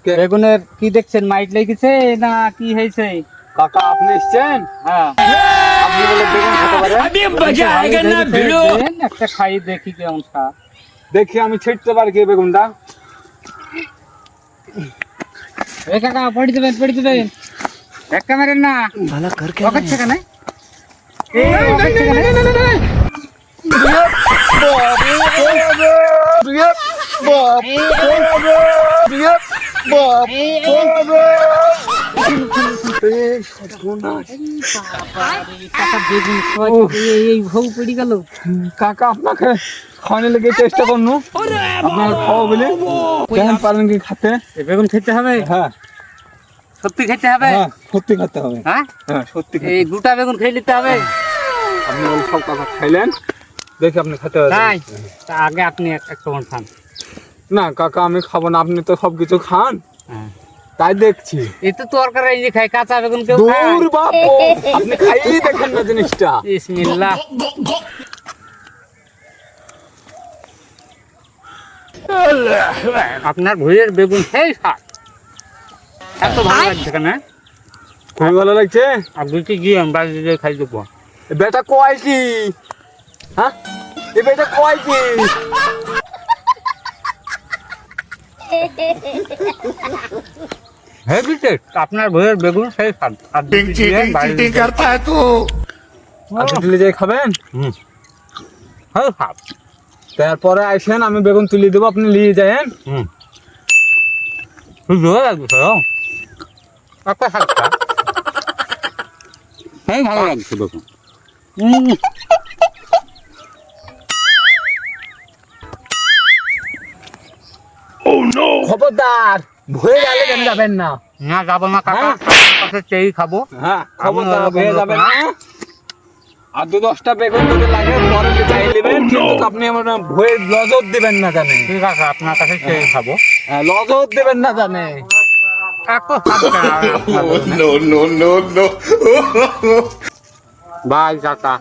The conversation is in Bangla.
বেগুনের কি দেখছেন, মাইট লেগেছে না কি হয়েছে? কাকা আপনি এসছেন? হ্যাঁ, আপনি বলে বেগুন খেতে পারেন? দেন, একটা খাই দেখি কেমন স্বাদ। দেখি আমি ছিটতে পারি কি বেগুনটা? এই কাকা পড়ে দেবেন ধাক্কা মারেন না। পকেট থেকে নাই কাকা আপনাকে খাওয়ানো লেগে চেষ্টা করনু, আপনার খাওয়া বলে কেমন পারেন কি খেতে? বেগুন খেতে হবে? হ্যাঁ সত্যি খেতে হবে? হ্যাঁ সত্যি খেতে হবে। হ্যাঁ হ্যাঁ সত্যি এই গোটা বেগুন খেয়ে নিতে হবে? আপনি বলে সব কথা খাইলেন, দেখি আপনি খেতে হবে। তাই তা আগে আপনি একটা খান। না কাকা আমি খাবো না, আপনি তো সবকিছু খান, হ্যাঁ, তাই দেখছি। এই তো তরকারি এই যে খাই, কাঁচা বেগুন কেউ খায়? দূর বাপ, আপনি খাইয়ে দেখেন না জিনিসটা। বিসমিল্লাহ। আপনার ভুঁইয়ের বেগুন সেই স্বাদ, এত ভালো লাগছে কেন? খুবই ভালো লাগছে। আপনি কি গিয়ে আমি বাড়িতে খাই দেবো? এ বেটা কয় কি? হ্যাঁ এ বেটা কয় কি? হেভি টেস্ট, আপনার ভুঁইয়ের বেগুন সেই স্বাদ। चीटिंग करता है तू। আচ্ছা তুলে যাই খাবেন? সেই স্বাদ। তারপরে আসেন, আমি বেগুন তুলে দেবো, আপনি নিয়ে যাবেন। ভালো লাগছে একটা স্বাদটা, সেই ভালো লাগছে বেগুন। খবরদার ভয়ে গেলে কেন যাবেন না? না যাবো না কাকা, হ্যাঁ? আপনার কাছে চেয়ে খাবো। হ্যাঁ খবরদার আমি ভয়ে যাবেন না। আর 2-10টা বেগুন যদি লাগে পরে চাই নেবেন, কিন্তু আপনি আমার ভয়ে লজত দিবেন না জানে। ঠিক আছে, আপনার কাছে চেয়ে খাবো। হ্যাঁ লজত দিবেন না জানে। এত স্বাদ কেন? No, no, no, no. Bye কাকা।